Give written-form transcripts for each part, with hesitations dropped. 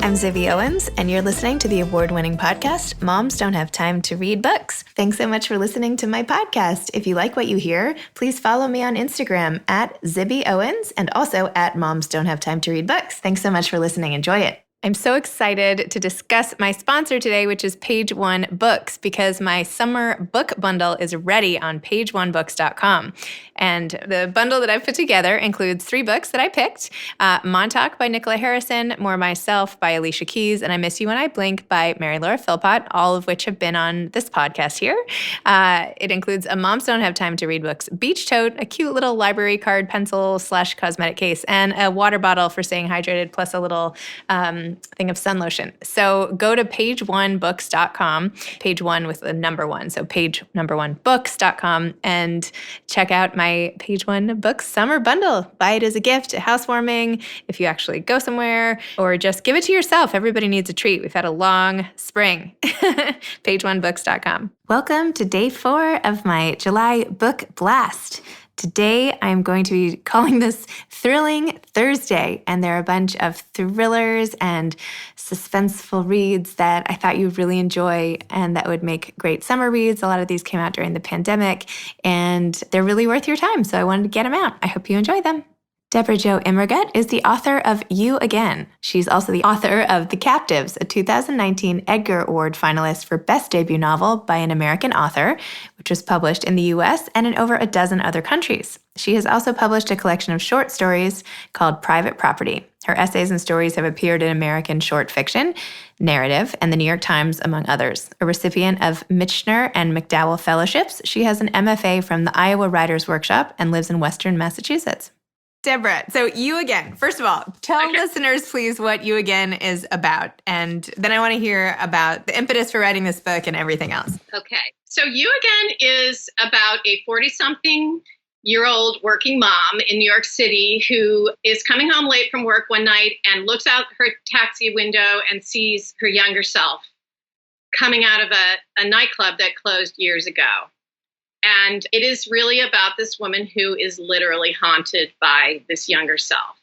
I'm Zibby Owens, and you're listening to the award-winning podcast, Moms Don't Have Time to Read Books. Thanks so much for listening to my podcast. If you like what you hear, please follow me on Instagram at Zibby Owens and also at Moms Don't Have Time to Read Books. Thanks so much for listening. Enjoy it. I'm so excited to discuss my sponsor today, which is Page One Books, because my summer book bundle is ready on pageonebooks.com. And the bundle that I've put together includes 3 books that I picked, Montauk by Nicola Harrison, More Myself by Alicia Keys, and I Miss You When I Blink by Mary Laura Philpott, all of which have been on this podcast here. It includes a Moms Don't Have Time to Read Books beach tote, a cute little library card pencil / cosmetic case, and a water bottle for staying hydrated, plus a little thing of sun lotion. So go to pageonebooks.com, page one with the number 1, so pageonebooks.com, and check out my Page One Books summer bundle. Buy it as a gift, a housewarming, if you actually go somewhere, or just give it to yourself. Everybody needs a treat. We've had a long spring. pageonebooks.com. Welcome to day 4 of my July book blast. Today, I'm going to be calling this Thrilling Thursday, and there are a bunch of thrillers and suspenseful reads that I thought you'd really enjoy and that would make great summer reads. A lot of these came out during the pandemic, and they're really worth your time, so I wanted to get them out. I hope you enjoy them. Debra Jo Immergut is the author of You Again. She's also the author of The Captives, a 2019 Edgar Award finalist for Best Debut Novel by an American author, which was published in the U.S. and in over a dozen other countries. She has also published a collection of short stories called Private Property. Her essays and stories have appeared in American Short Fiction, Narrative, and the New York Times, among others. A recipient of Michener and McDowell Fellowships, she has an MFA from the Iowa Writers Workshop and lives in Western Massachusetts. Debra, so You Again. First of all, tell listeners, please, what You Again is about. And then I want to hear about the impetus for writing this book and everything else. Okay. So You Again is about a 40-something-year-old working mom in New York City who is coming home late from work one night and looks out her taxi window and sees her younger self coming out of a nightclub that closed years ago. And it is really about this woman who is literally haunted by this younger self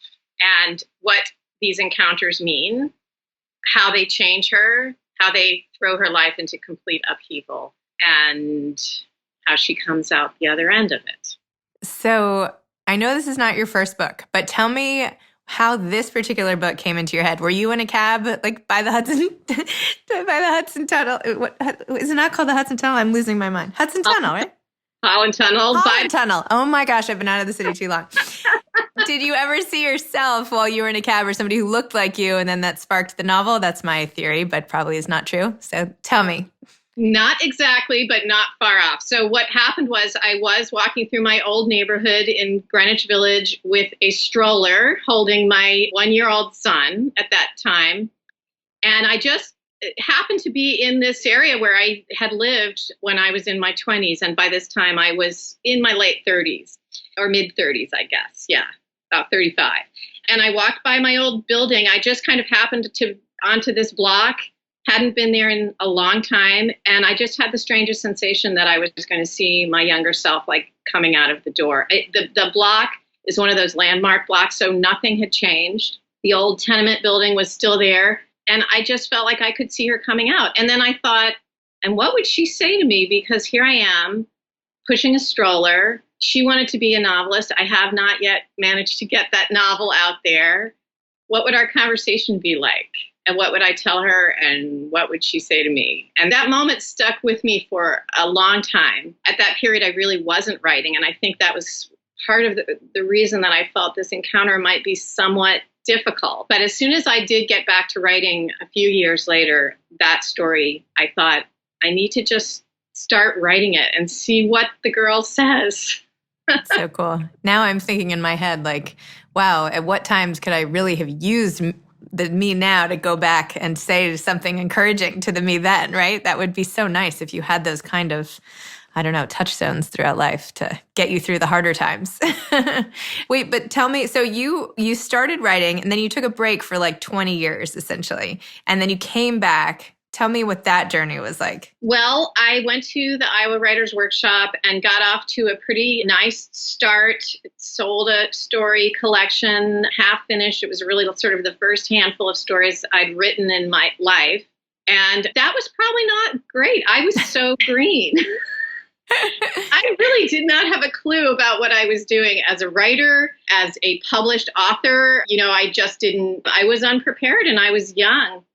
and what these encounters mean, how they change her, how they throw her life into complete upheaval, and how she comes out the other end of it. So I know this is not your first book, but tell me how this particular book came into your head. Were you in a cab, like by the Hudson, Tunnel? What, is it not called the Hudson Tunnel? I'm losing my mind. Hudson Tunnel, right? Holland Tunnel. Tunnel. Oh my gosh, I've been out of the city too long. Did you ever see yourself while you were in a cab or somebody who looked like you and then that sparked the novel? That's my theory, but probably is not true. So tell me. Not exactly, but not far off. So what happened was I was walking through my old neighborhood in Greenwich Village with a stroller holding my 1-year-old son at that time. And I just happened to be in this area where I had lived when I was in my 20s. And by this time I was in my late 30s or mid 30s, I guess. Yeah, about 35. And I walked by my old building. I just kind of happened to onto this block, hadn't been there in a long time. And I just had the strangest sensation that I was going to see my younger self like coming out of the door. The block is one of those landmark blocks. So nothing had changed. The old tenement building was still there. And I just felt like I could see her coming out. And then I thought, and what would she say to me? Because here I am pushing a stroller. She wanted to be a novelist. I have not yet managed to get that novel out there. What would our conversation be like? And what would I tell her? And what would she say to me? And that moment stuck with me for a long time. At that period, I really wasn't writing. And I think that was part of the reason that I felt this encounter might be somewhat difficult. But as soon as I did get back to writing a few years later, that story, I thought, I need to just start writing it and see what the girl says. So cool. Now I'm thinking in my head, like, wow, at what times could I really have used the me now to go back and say something encouraging to the me then, right? That would be so nice if you had those kind of, I don't know, touchstones throughout life to get you through the harder times. Wait, but tell me, so you started writing and then you took a break for like 20 years, essentially. And then you came back Tell me what that journey was like. Well, I went to the Iowa Writers Workshop and got off to a pretty nice start. Sold a story collection, half finished. It was really sort of the first handful of stories I'd written in my life. And that was probably not great. I was so green. I really did not have a clue about what I was doing as a writer, as a published author. I was unprepared and I was young.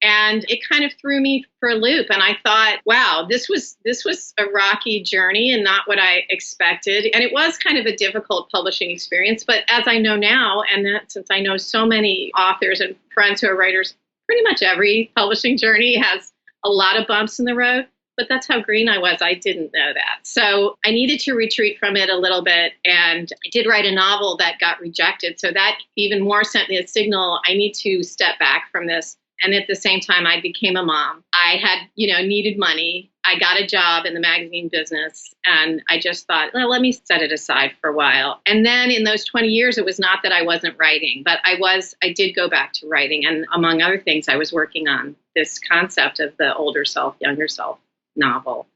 And it kind of threw me for a loop. And I thought, wow, this was a rocky journey and not what I expected. And it was kind of a difficult publishing experience. But as I know now, and that since I know so many authors and friends who are writers, pretty much every publishing journey has a lot of bumps in the road. But that's how green I was. I didn't know that. So I needed to retreat from it a little bit. And I did write a novel that got rejected. So that even more sent me a signal, I need to step back from this. And at the same time, I became a mom. I had, needed money. I got a job in the magazine business. And I just thought, well, let me set it aside for a while. And then in those 20 years, it was not that I wasn't writing, but I did go back to writing. And among other things, I was working on this concept of the older self, younger self novel.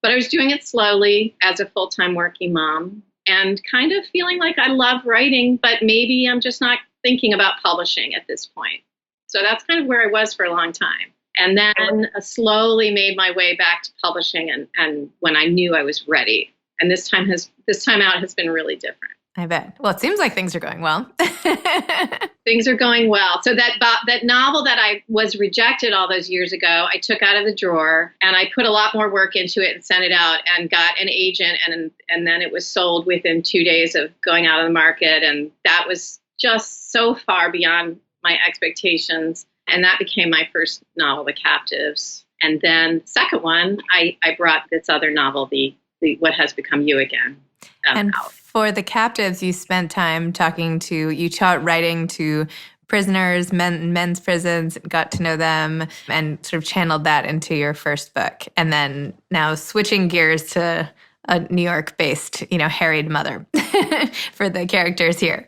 But I was doing it slowly as a full-time working mom and kind of feeling like I love writing, but maybe I'm just not thinking about publishing at this point. So that's kind of where I was for a long time. And then I slowly made my way back to publishing and when I knew I was ready. And this time out has been really different. I bet. Well, it seems like things are going well. Things are going well. So that novel that I was rejected all those years ago, I took out of the drawer and I put a lot more work into it and sent it out and got an agent. And then it was sold within 2 days of going out of the market. And that was just so far beyond my expectations. And that became my first novel, The Captives. And then the second one, I brought this other novel, the What Has Become You Again. And out. For The Captives, you spent time you taught writing to prisoners, men's prisons, got to know them, and sort of channeled that into your first book. And then now switching gears to a New York-based, harried mother for the characters here.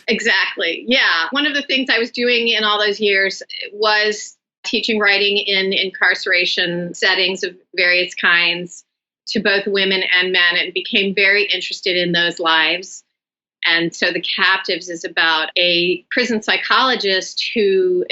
Exactly. Yeah. One of the things I was doing in all those years was teaching writing in incarceration settings of various kinds to both women and men, and became very interested in those lives. And so The Captives is about a prison psychologist who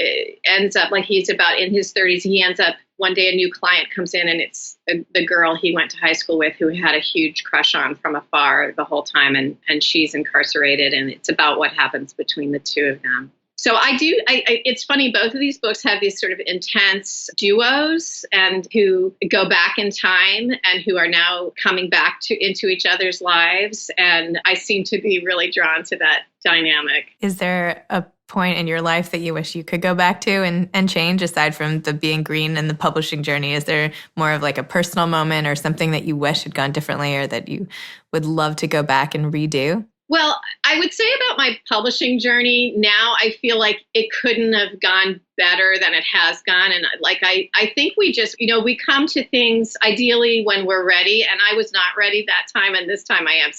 ends up, he's about in his 30s, he ends up, one day a new client comes in and it's the girl he went to high school with who had a huge crush on from afar the whole time, and she's incarcerated, and it's about what happens between the two of them. So it's funny, both of these books have these sort of intense duos and who go back in time and who are now coming back into each other's lives. And I seem to be really drawn to that dynamic. Is there a point in your life that you wish you could go back to and change, aside from the being green and the publishing journey? Is there more of like a personal moment or something that you wish had gone differently or that you would love to go back and redo? Well, I would say about my publishing journey now, I feel like it couldn't have gone better than it has gone. And I think we just, we come to things ideally when we're ready. And I was not ready that time. And this time I am.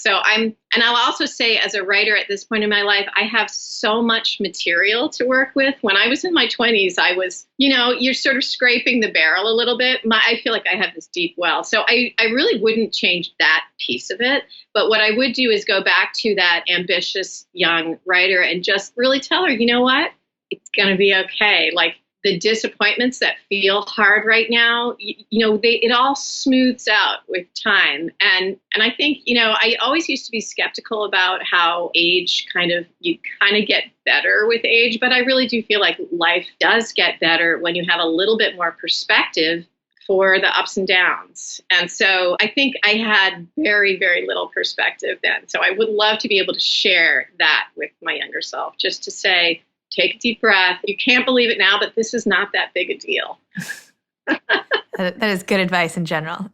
And I'll also say as a writer at this point in my life, I have so much material to work with. When I was in my 20s, I was, you're sort of scraping the barrel a little bit. I feel like I have this deep well. So I really wouldn't change that piece of it. But what I would do is go back to that ambitious young writer and just really tell her, you know what? It's going to be okay. Like the disappointments that feel hard right now, it all smooths out with time. And I think, I always used to be skeptical about how age you get better with age, but I really do feel like life does get better when you have a little bit more perspective for the ups and downs. And so I think I had very, very little perspective then. So I would love to be able to share that with my younger self, just to say, take a deep breath. You can't believe it now, but this is not that big a deal. That is good advice in general.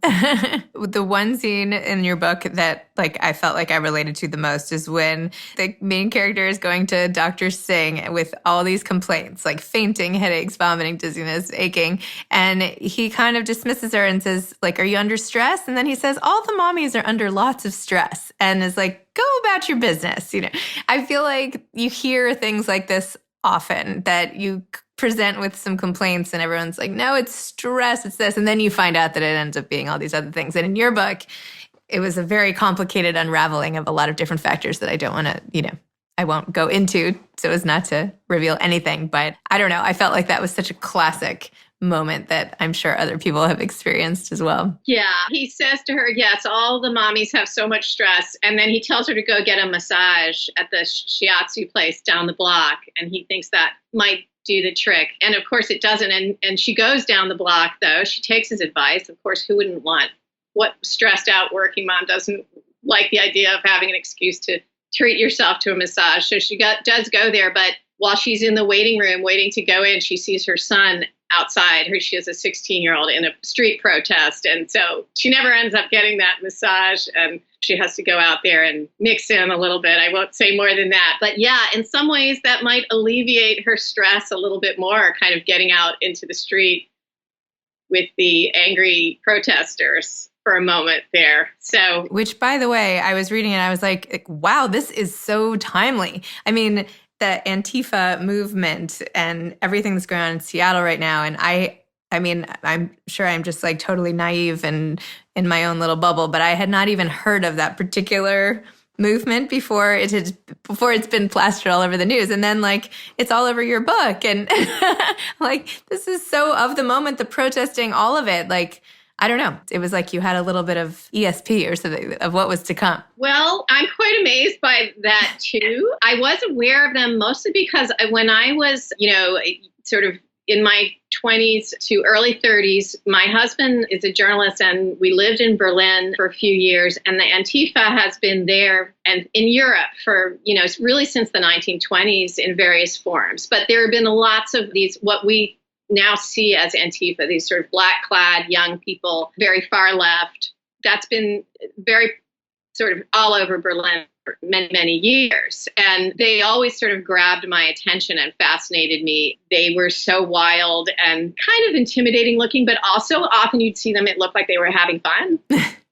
The one scene in your book that I felt like I related to the most is when the main character is going to Dr. Singh with all these complaints, like fainting, headaches, vomiting, dizziness, aching. And he kind of dismisses her and says, are you under stress? And then he says, all the mommies are under lots of stress, and is like, go about your business. I feel like you hear things like this often, that you present with some complaints and everyone's like, no, it's stress, it's this. And then you find out that it ends up being all these other things. And in your book, it was a very complicated unraveling of a lot of different factors that I don't want to, I won't go into so as not to reveal anything. But I don't know. I felt like that was such a classic moment that I'm sure other people have experienced as well. Yeah. He says to her, yes, all the mommies have so much stress. And then he tells her to go get a massage at the shiatsu place down the block. And he thinks that might do the trick. And of course it doesn't. And she goes down the block, though. She takes his advice. Of course, who wouldn't want? What stressed out working mom doesn't like the idea of having an excuse to treat yourself to a massage? So she does go there. But while she's in the waiting room waiting to go in, she sees her son outside. She has a 16-year-old in a street protest. And so she never ends up getting that massage. And she has to go out there and mix in a little bit. I won't say more than that. But yeah, in some ways that might alleviate her stress a little bit more, kind of getting out into the street with the angry protesters for a moment there. So, which, by the way, I was reading and I was like, wow, this is so timely. I mean, the Antifa movement and everything that's going on in Seattle right now. And I mean, I'm sure I'm just like totally naive and in my own little bubble, but I had not even heard of that particular movement before it's been plastered all over the news. And then like, it's all over your book. And like, this is so of the moment, the protesting, all of it. Like, I don't know. It was like you had a little bit of ESP or something of what was to come. Well, I'm quite amazed by that too. I was aware of them mostly because when I was, sort of in my 20s to early 30s, my husband is a journalist and we lived in Berlin for a few years, and the Antifa has been there and in Europe for, really since the 1920s in various forms. But there have been lots of these, what we now see as Antifa, these sort of black-clad young people, very far left. That's been very sort of all over Berlin for many, many years. And they always sort of grabbed my attention and fascinated me. They were so wild and kind of intimidating looking, but also often you'd see them, it looked like they were having fun.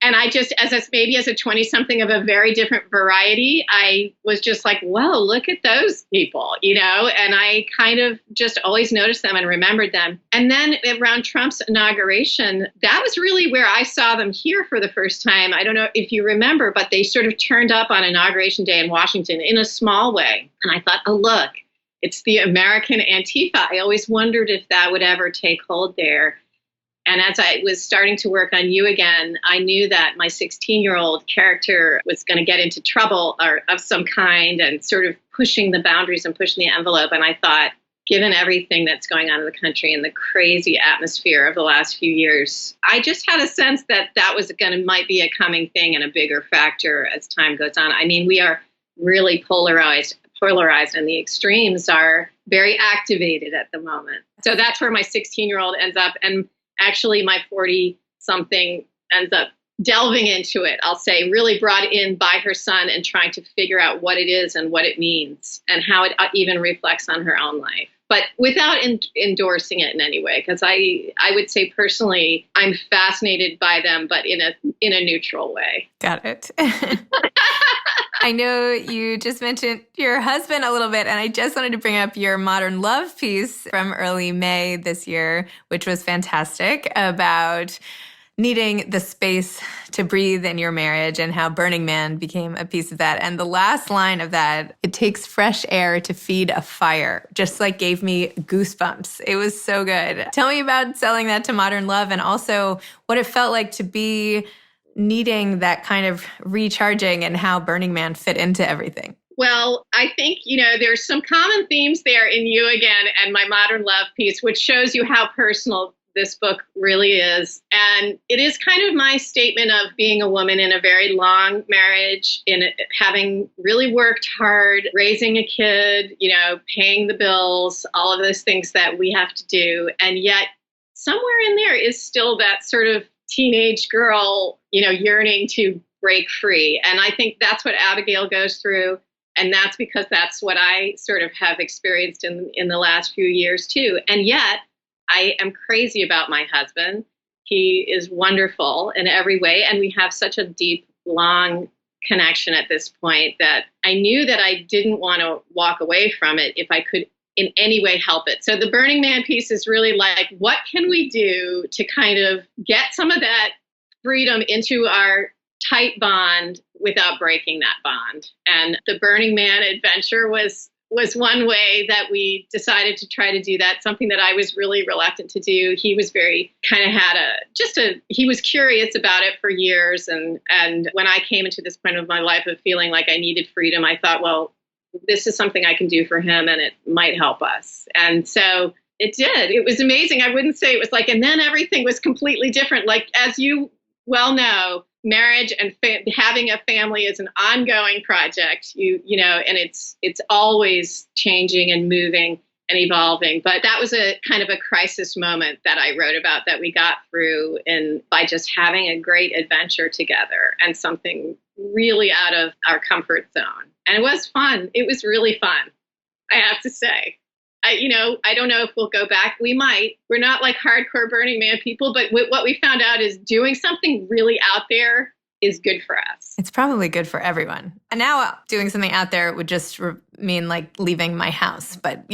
And I just, as a 20-something of a very different variety, I was just like, whoa, look at those people, and I kind of just always noticed them and remembered them. And then around Trump's inauguration, that was really where I saw them here for the first time. I don't know if you remember, but they sort of turned up on Inauguration Day in Washington in a small way. And I thought, oh, look, it's the American Antifa. I always wondered if that would ever take hold there. And as I was starting to work on You Again, I knew that my 16-year-old character was going to get into trouble or of some kind and sort of pushing the boundaries and pushing the envelope. And I thought, given everything that's going on in the country and the crazy atmosphere of the last few years, I just had a sense that that was might be a coming thing and a bigger factor as time goes on. I mean, we are really polarized, and the extremes are very activated at the moment. So that's where my 16-year-old ends up. And actually, my 40-something ends up delving into it, I'll say, really brought in by her son and trying to figure out what it is and what it means and how it even reflects on her own life. But without endorsing it in any way, because I would say personally, I'm fascinated by them, but in a neutral way. Got it. I know you just mentioned your husband a little bit, and I just wanted to bring up your Modern Love piece from early May this year, which was fantastic, about needing the space to breathe in your marriage and how Burning Man became a piece of that. And the last line of that, it takes fresh air to feed a fire, just like gave me goosebumps. It was so good. Tell me about selling that to Modern Love and also what it felt like to be needing that kind of recharging and how Burning Man fit into everything. Well, I think, there's some common themes there in You Again and my Modern Love piece, which shows you how personal this book really is. And it is kind of my statement of being a woman in a very long marriage, in having really worked hard, raising a kid, paying the bills, all of those things that we have to do. And yet somewhere in there is still that sort of teenage girl, yearning to break free. And I think that's what Abigail goes through. And that's because that's what I sort of have experienced in the last few years too. And yet I am crazy about my husband. He is wonderful in every way. And we have such a deep, long connection at this point that I knew that I didn't want to walk away from it if I could in any way help it. So the Burning Man piece is really like, what can we do to kind of get some of that freedom into our tight bond without breaking that bond? And the Burning Man adventure was one way that we decided to try to do that, something that I was really reluctant to do. He was very kind of he was curious about it for years. And when I came into this point of my life of feeling like I needed freedom, I thought, well, this is something I can do for him and it might help us. And so it did. It was amazing. I wouldn't say it was like, and then everything was completely different. Like, as you well know, marriage and having a family is an ongoing project, you know, and it's always changing and moving and evolving. But that was a kind of a crisis moment that I wrote about that we got through by just having a great adventure together and something really out of our comfort zone. And it was fun. It was really fun, I have to say. I don't know if we'll go back. We might. We're not like hardcore Burning Man people, but what we found out is doing something really out there is good for us. It's probably good for everyone. And now doing something out there would just mean like leaving my house. But,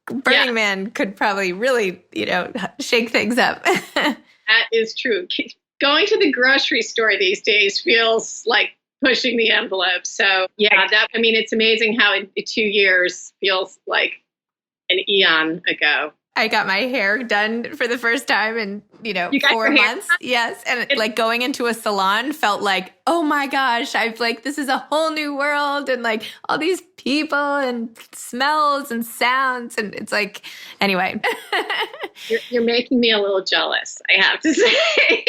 Burning Man could probably really, shake things up. That is true. Going to the grocery store these days feels like pushing the envelope. So it's amazing how in 2 years feels like an eon ago. I got my hair done for the first time in, 4 months. Yes. And like going into a salon felt like, oh my gosh, this is a whole new world and like all these people and smells and sounds. And it's like, anyway. You're making me a little jealous, I have to say.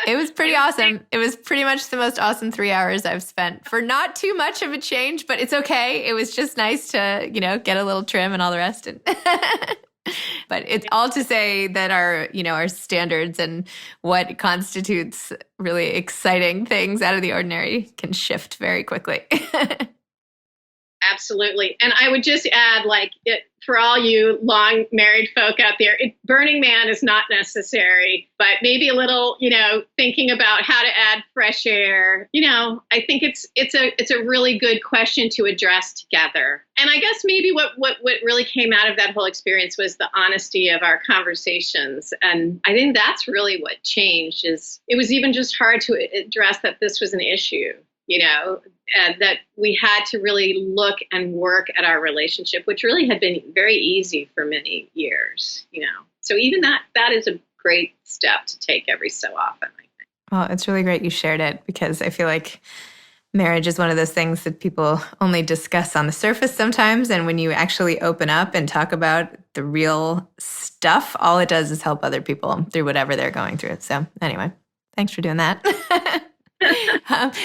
It was pretty awesome. It was pretty much the most awesome 3 hours I've spent for not too much of a change, but it's okay. It was just nice to, get a little trim and all the rest. But it's all to say that our standards and what constitutes really exciting things out of the ordinary can shift very quickly. Absolutely. And I would just add, for all you long married folk out there, Burning Man is not necessary, but maybe a little, thinking about how to add fresh air. I think it's a really good question to address together. And I guess maybe what really came out of that whole experience was the honesty of our conversations. And I think that's really what changed. It was even just hard to address that this was an issue. And that we had to really look and work at our relationship, which really had been very easy for many years, So even that is a great step to take every so often, I think. Well, it's really great you shared it because I feel like marriage is one of those things that people only discuss on the surface sometimes. And when you actually open up and talk about the real stuff, all it does is help other people through whatever they're going through. So anyway, thanks for doing that.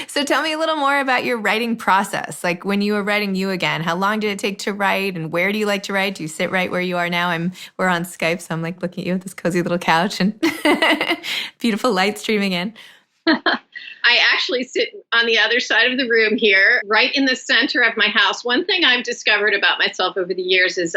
So tell me a little more about your writing process. Like when you were writing You Again, how long did it take to write and where do you like to write? Do you sit right where you are now? We're on Skype, so I'm like looking at you with this cozy little couch and beautiful light streaming in. I actually sit on the other side of the room here, right in the center of my house. One thing I've discovered about myself over the years is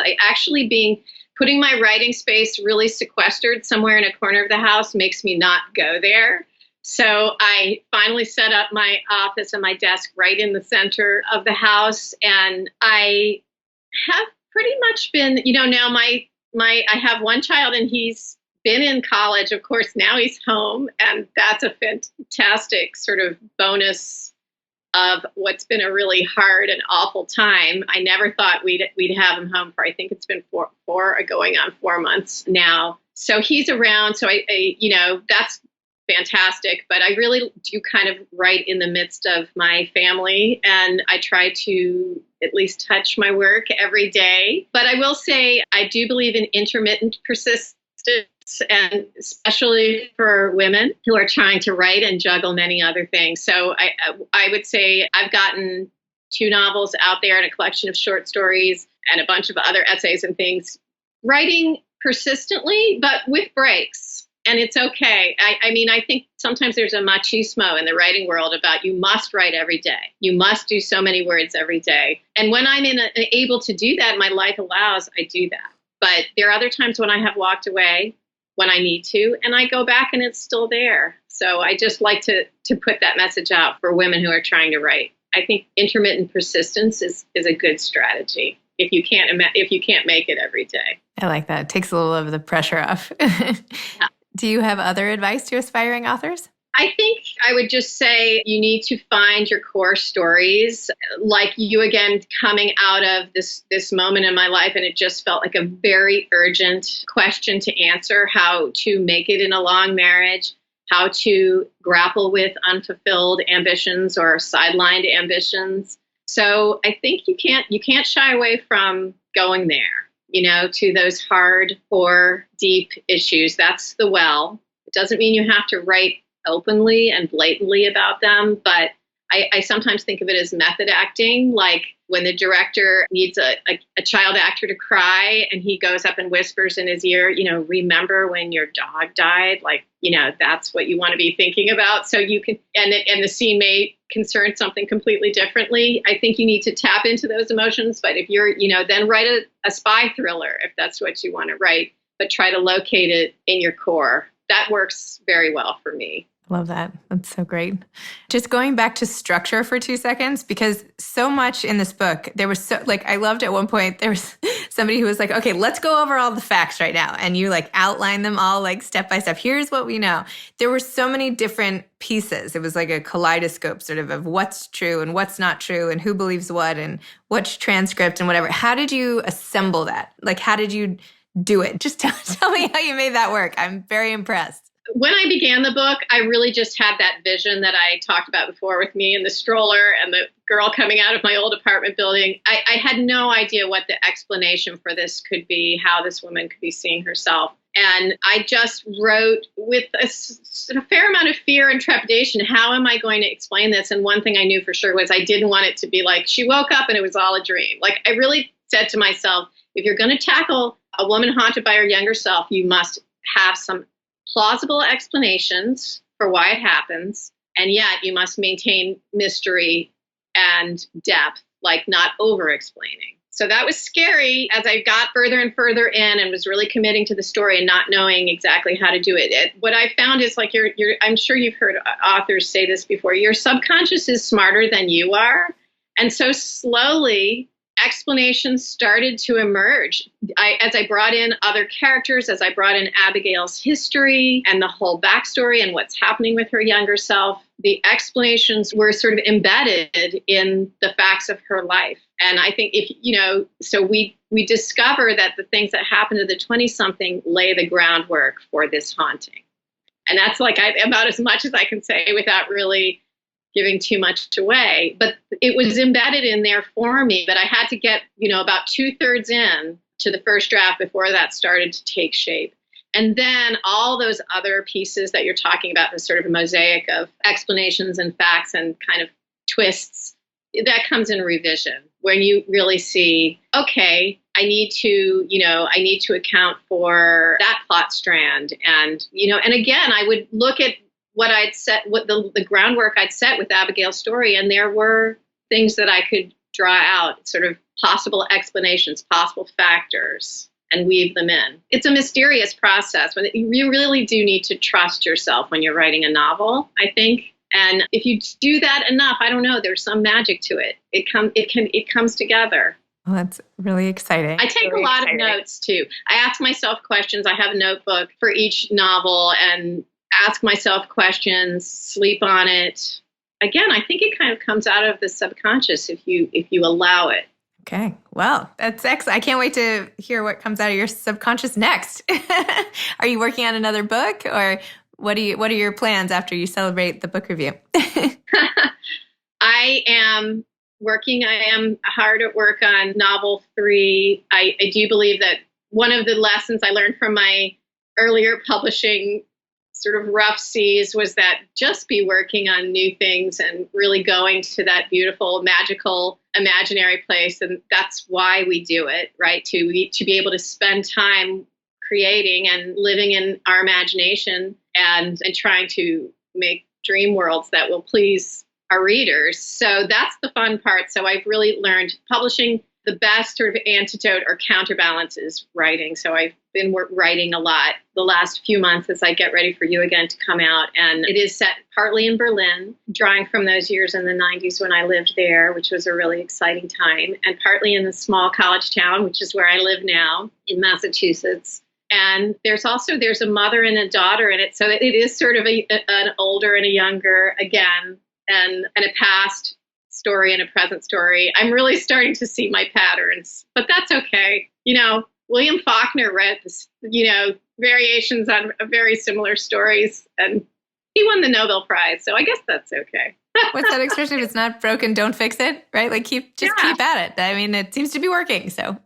putting my writing space really sequestered somewhere in a corner of the house makes me not go there. So I finally set up my office and my desk right in the center of the house. And I have pretty much been, now I have one child and he's been in college. Of course, now he's home. And that's a fantastic sort of bonus of what's been a really hard and awful time. I never thought we'd have him home for, I think it's been going on 4 months now. So he's around. So I that's fantastic, but I really do kind of write in the midst of my family, and I try to at least touch my work every day. But I will say I do believe in intermittent persistence, and especially for women who are trying to write and juggle many other things. So I would say I've gotten 2 novels out there and a collection of short stories and a bunch of other essays and things, writing persistently, but with breaks. And it's okay. I think sometimes there's a machismo in the writing world about you must write every day. You must do so many words every day. And when I'm able to do that, my life allows, I do that. But there are other times when I have walked away when I need to, and I go back and it's still there. So I just like to put that message out for women who are trying to write. I think intermittent persistence is a good strategy. if you can't make it every day. I like that. It takes a little of the pressure off. Yeah. Do you have other advice to aspiring authors? I think I would just say you need to find your core stories, like you again coming out of this moment in my life, and it just felt like a very urgent question to answer: how to make it in a long marriage, how to grapple with unfulfilled ambitions or sidelined ambitions. So I think you can't shy away from going there, to those hard, core, deep issues. That's the well. It doesn't mean you have to write openly and blatantly about them, but I sometimes think of it as method acting, like when the director needs a child actor to cry and he goes up and whispers in his ear, remember when your dog died? Like, that's what you want to be thinking about. So you can, and the scene may concern something completely differently. I think you need to tap into those emotions, but if you're, then write a spy thriller if that's what you want to write, but try to locate it in your core. That works very well for me. Love that. That's so great. Just going back to structure for 2 seconds, because so much in this book, there was I loved at one point, there was somebody who was like, okay, let's go over all the facts right now. And you outline them all step by step. Here's what we know. There were so many different pieces. It was like a kaleidoscope sort of what's true and what's not true and who believes what and what's transcript and whatever. How did you assemble that? How did you do it? Just tell me how you made that work. I'm very impressed. When I began the book, I really just had that vision that I talked about before with me and the stroller and the girl coming out of my old apartment building. I had no idea what the explanation for this could be, how this woman could be seeing herself. And I just wrote with a fair amount of fear and trepidation, how am I going to explain this? And one thing I knew for sure was I didn't want it to be like she woke up and it was all a dream. I really said to myself, if you're going to tackle a woman haunted by her younger self, you must have some plausible explanations for why it happens, and yet you must maintain mystery and depth, not over-explaining. So that was scary as I got further and further in and was really committing to the story and not knowing exactly how to do it. What I found is I'm sure you've heard authors say this before, your subconscious is smarter than you are. And so slowly, explanations started to emerge. As I brought in other characters, as I brought in Abigail's history and the whole backstory and what's happening with her younger self, the explanations were sort of embedded in the facts of her life. And I think so we discover that the things that happened to the 20-something lay the groundwork for this haunting. And that's about as much as I can say without really giving too much away, but it was embedded in there for me. But I had to get, about 2/3 in to the first draft before that started to take shape. And then all those other pieces that you're talking about, the sort of mosaic of explanations and facts and kind of twists, that comes in revision when you really see, okay, I need to account for that plot strand. And again, I would look at what I'd set, what the groundwork I'd set with Abigail's story, and there were things that I could draw out, sort of possible explanations, possible factors, and weave them in. It's a mysterious process. You really do need to trust yourself when you're writing a novel, I think. And if you do that enough, I don't know, there's some magic to it. It comes together. Well, that's really exciting. I take a lot of notes too. I ask myself questions. I have a notebook for each novel and ask myself questions, sleep on it. Again, I think it kind of comes out of the subconscious if you allow it. Okay. Well, that's excellent. I can't wait to hear what comes out of your subconscious next. Are you working on another book, or what are your plans after you celebrate the book review? I am hard at work on novel 3. I do believe that one of the lessons I learned from my earlier publishing sort of rough seas was that just be working on new things and really going to that beautiful, magical, imaginary place. And that's why we do it, right? To be able to spend time creating and living in our imagination and trying to make dream worlds that will please our readers. So that's the fun part. So I've really learned publishing, the best sort of antidote or counterbalance is writing. So I've been writing a lot the last few months as I get ready for You Again to come out. And it is set partly in Berlin, drawing from those years in the 90s when I lived there, which was a really exciting time, and partly in the small college town, which is where I live now in Massachusetts. And there's a mother and a daughter in it. So it is sort of an older and a younger again, and a past story and a present story. I'm really starting to see my patterns, but that's okay. William Faulkner read this, variations on very similar stories, and he won the Nobel Prize. So I guess that's okay. What's that expression? If it's not broken, don't fix it, right? Like keep at it. I mean, it seems to be working. So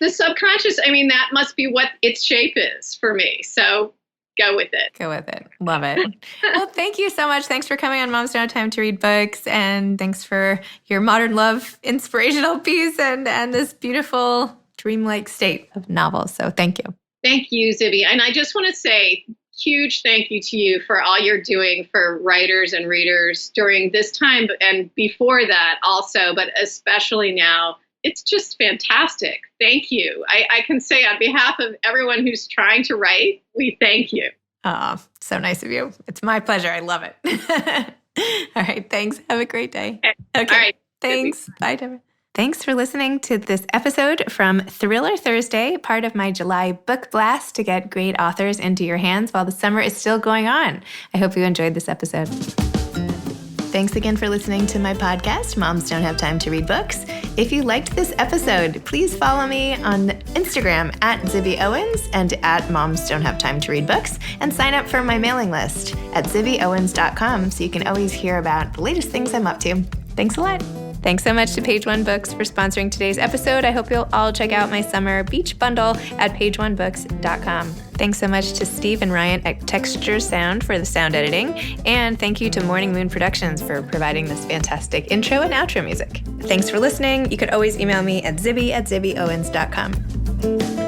the subconscious, that must be what its shape is for me. So go with it. Go with it. Love it. Well, thank you so much. Thanks for coming on Moms Don't Have Time to Read Books. And thanks for your modern love inspirational piece and this beautiful dreamlike state of novels. So thank you. Thank you, Zibby. And I just want to say huge thank you to you for all you're doing for writers and readers during this time and before that also, but especially now. It's just fantastic. Thank you. I can say on behalf of everyone who's trying to write, we thank you. Oh, so nice of you. It's my pleasure. I love it. All right. Thanks. Have a great day. Okay. All right. Thanks. Bye, Debra. Thanks for listening to this episode from Thriller Thursday, part of my July book blast to get great authors into your hands while the summer is still going on. I hope you enjoyed this episode. Thanks again for listening to my podcast, Moms Don't Have Time to Read Books. If you liked this episode, please follow me on Instagram at Zibby Owens and at Moms Don't Have Time to Read Books, and sign up for my mailing list at zibbyowens.com so you can always hear about the latest things I'm up to. Thanks a lot. Thanks so much to Page One Books for sponsoring today's episode. I hope you'll all check out my summer beach bundle at pageonebooks.com. Thanks so much to Steve and Ryan at Texture Sound for the sound editing. And thank you to Morning Moon Productions for providing this fantastic intro and outro music. Thanks for listening. You could always email me at zibby@zibbyowens.com.